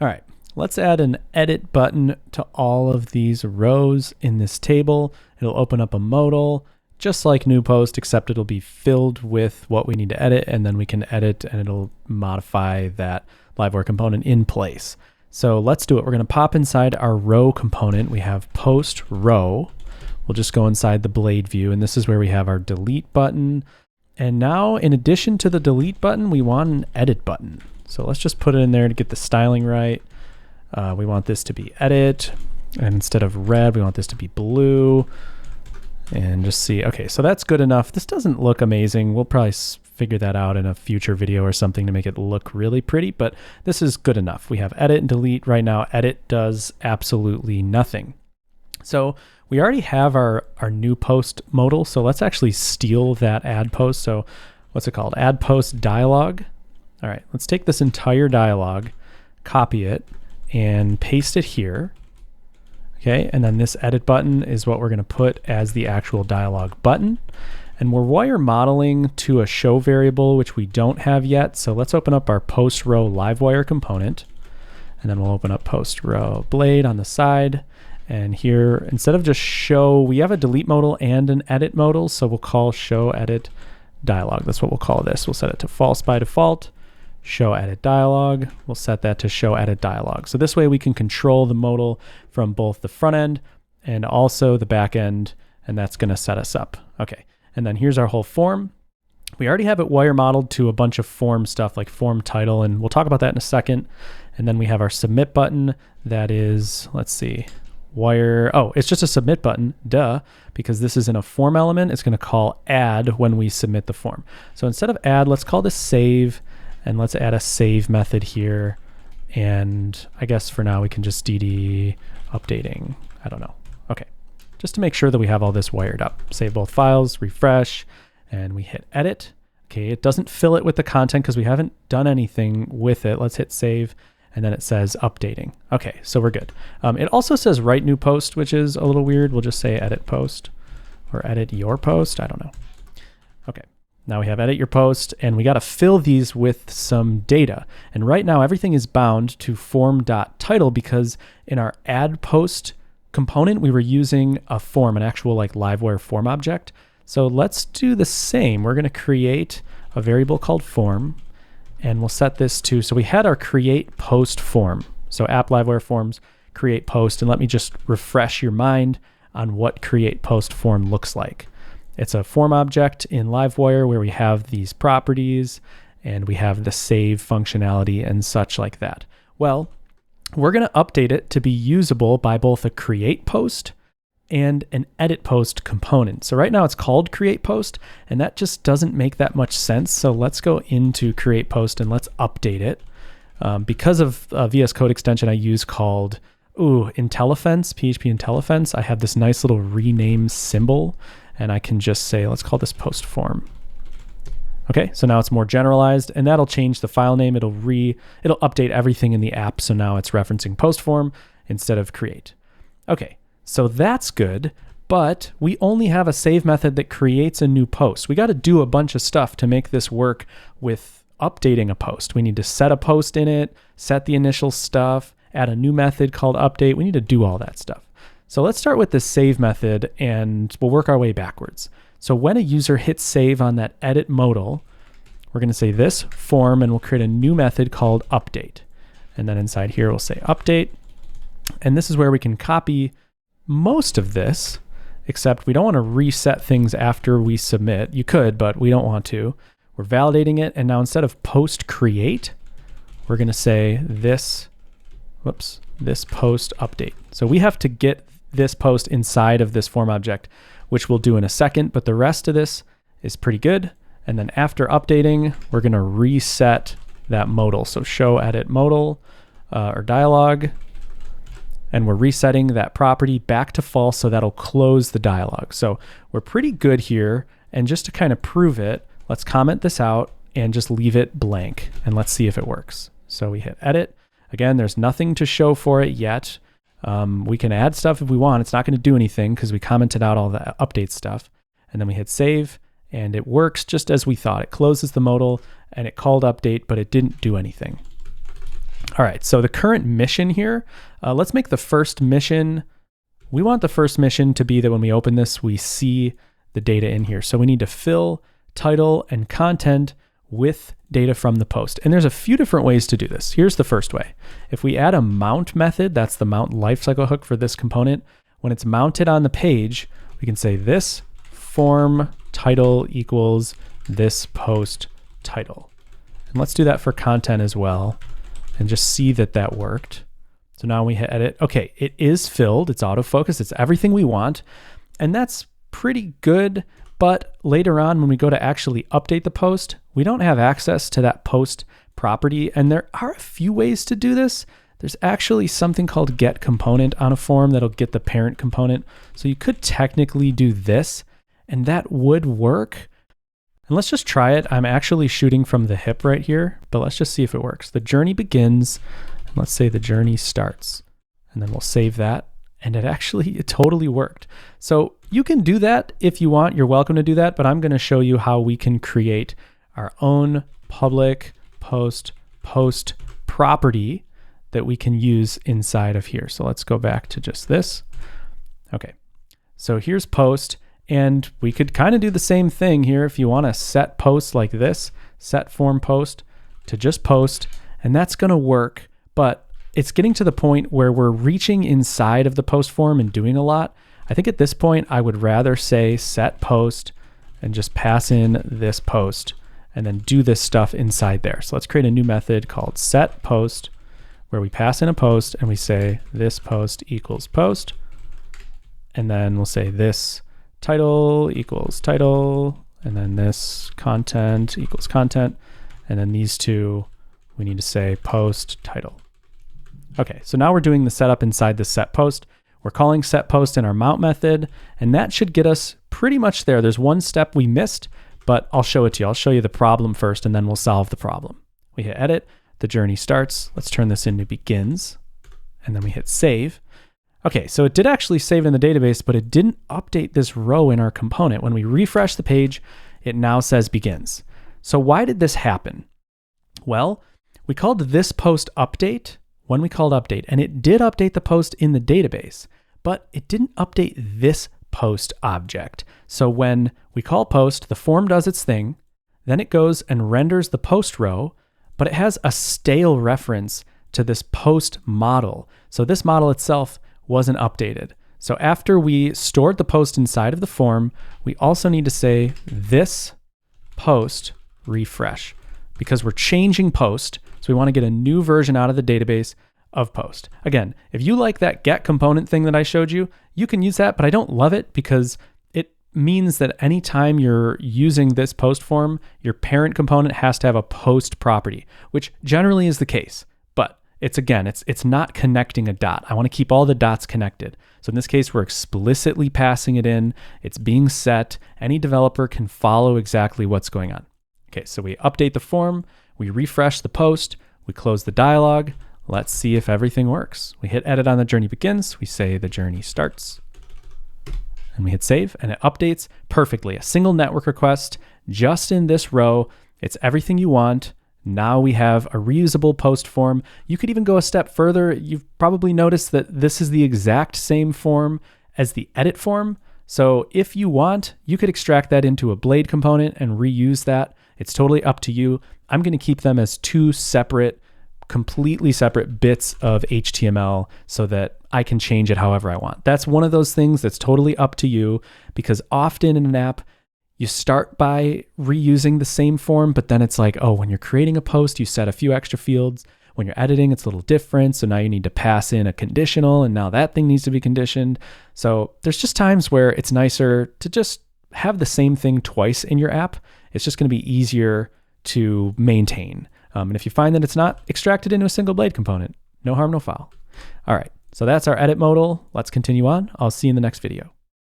All right, let's add an edit button to all of these rows in this table. It'll open up a modal, just like new post, except it'll be filled with what we need to edit, and then we can edit and it'll modify that Livewire component in place. So let's do it. We're going to pop inside our row component. We have post row. We'll just go inside the blade view, and this is where we have our delete button. And now, in addition to the delete button, we want an edit button. So let's just put it in there to get the styling right. We want this to be edit, and instead of red, we want this to be blue. And just see, okay, so that's good enough. This doesn't look amazing. We'll probably figure that out in a future video or something to make it look really pretty, but this is good enough. We have edit and delete. Right now, edit does absolutely nothing. So we already have our new post modal, so let's actually steal that add post. So what's it called? Add post dialog. All right, let's take this entire dialog, copy it, and paste it here. Okay, and then this edit button is what we're going to put as the actual dialog button. And we're wire modeling to a show variable, which we don't have yet. So let's open up our post row livewire component, and then we'll open up post row blade on the side. And here, instead of just show, we have a delete modal and an edit modal. So we'll call show edit dialog. That's what we'll call this. We'll set it to false by default. Show edit dialog. We'll set that to show edit dialog. So this way we can control the modal from both the front end and also the back end, and that's going to set us up. Okay, and then here's our whole form. We already have it wire modeled to a bunch of form stuff like form title, and we'll talk about that in a second. And then we have our submit button that is, let's see, wire, oh, it's just a submit button, duh, because this is in a form element. It's going to call add when we submit the form. So instead of add, let's call this save. And let's add a save method here. And I guess for now we can just dd updating. I don't know. Okay. Just to make sure that we have all this wired up. Save both files, refresh, and we hit edit. Okay, it doesn't fill it with the content because we haven't done anything with it. Let's hit save, and then it says updating. Okay, so we're good. It also says write new post, which is a little weird. We'll just say edit post or edit your post. I don't know. Okay. Now we have edit your post, and we got to fill these with some data. And right now everything is bound to form.title because in our add post component, we were using a form, an actual like Livewire form object. So let's do the same. We're going to create a variable called form, and we'll set this to, so we had our create post form. So app Livewire forms, create post, and let me just refresh your mind on what create post form looks like. It's a form object in Livewire where we have these properties and we have the save functionality and such like that. Well, we're going to update it to be usable by both a create post and an edit post component. So right now it's called create post, and that just doesn't make that much sense. So let's go into create post and let's update it. Because of a VS Code extension I use called IntelliFence, PHP IntelliFence, I have this nice little rename symbol. And I can just say, let's call this post form. Okay, so now it's more generalized, and that'll change the file name. It'll update everything in the app, so now it's referencing post form instead of create. Okay, so that's good, but we only have a save method that creates a new post. We got to do a bunch of stuff to make this work with updating a post. We need to set a post in it, set the initial stuff, add a new method called update. We need to do all that stuff. So let's start with the save method, and we'll work our way backwards. So when a user hits save on that edit modal, we're going to say this form, and we'll create a new method called update. And then inside here, we'll say update. And this is where we can copy most of this, except we don't want to reset things after we submit. You could, but we don't want to. We're validating it. And now instead of post create, we're going to say this post update. So we have to get this post inside of this form object, which we'll do in a second, but the rest of this is pretty good. And then after updating, we're going to reset that modal. So show edit modal or dialog, and we're resetting that property back to false, so that'll close the dialog. So we're pretty good here, and just to kind of prove it, let's comment this out and just leave it blank, and let's see if it works. So we hit edit. Again, there's nothing to show for it yet. We can add stuff if we want. It's not going to do anything because we commented out all the update stuff. And then we hit save, and it works just as we thought. It closes the modal, and it called update, but it didn't do anything. All right, so the current mission here, let's make the first mission. We want the first mission to be that when we open this, we see the data in here. So we need to fill title and content with data from the post. And there's a few different ways to do this. Here's the first way. If we add a mount method, that's the mount lifecycle hook for this component, when it's mounted on the page, we can say this form title equals this post title. And let's do that for content as well and just see that that worked. So now we hit edit. Okay, it is filled, it's autofocus, it's everything we want. And that's pretty good, but later on when we go to actually update the post, we don't have access to that post property. And there are a few ways to do this. There's actually something called get component on a form that'll get the parent component. So you could technically do this and that would work. And let's just try it. I'm actually shooting from the hip right here, but let's just see if it works. The journey begins, and let's say the journey starts, and then we'll save that. And it totally worked. So you can do that if you want, you're welcome to do that, but I'm gonna show you how we can create our own public post property that we can use inside of here. So let's go back to just this. Okay, so here's post. And we could kind of do the same thing here if you want to set post like this, set form post to just post, and that's going to work. But it's getting to the point where we're reaching inside of the post form and doing a lot. I think at this point, I would rather say set post and just pass in this post and then do this stuff inside there. So let's create a new method called set post where we pass in a post and we say this post equals post. And then we'll say this title equals title, and then this content equals content, and then these two, we need to say post title. Okay, so now we're doing the setup inside the set post. We're calling set post in our mount method, and that should get us pretty much there. There's one step we missed, but I'll show it to you. I'll show you the problem first, and then we'll solve the problem. We hit edit, the journey starts. Let's turn this into begins, and then we hit save. Okay, so it did actually save it in the database, but it didn't update this row in our component. When we refresh the page, it now says begins. So why did this happen? Well, we called this post update when we called update, and it did update the post in the database, but it didn't update this post object. So when we call post, the form does its thing, then it goes and renders the post row, but it has a stale reference to this post modal. So this model itself wasn't updated. So after we stored the post inside of the form, we also need to say this post refresh because we're changing post. So we want to get a new version out of the database of post. Again, if you like that get component thing that I showed you, you can use that, but I don't love it because it means that anytime you're using this post form, your parent component has to have a post property, which generally is the case. It's not connecting a dot. I want to keep all the dots connected. So in this case, we're explicitly passing it in. It's being set. Any developer can follow exactly what's going on. Okay, so we update the form, we refresh the post, we close the dialog. Let's see if everything works. We hit edit on the journey begins. We say the journey starts. And we hit save, and it updates perfectly. A single network request just in this row. It's everything you want. Now we have a reusable post form. You could even go a step further. You've probably noticed that this is the exact same form as the edit form. So if you want, you could extract that into a blade component and reuse that. It's totally up to you. I'm going to keep them as two separate, completely separate bits of HTML so that I can change it however I want. That's one of those things that's totally up to you because often in an app, you start by reusing the same form, but then it's like, oh, when you're creating a post, you set a few extra fields. When you're editing, it's a little different. So now you need to pass in a conditional, and now that thing needs to be conditioned. So there's just times where it's nicer to just have the same thing twice in your app. It's just going to be easier to maintain. And if you find that it's not extracted into a single blade component, no harm, no foul. All right, so that's our edit modal. Let's continue on. I'll see you in the next video.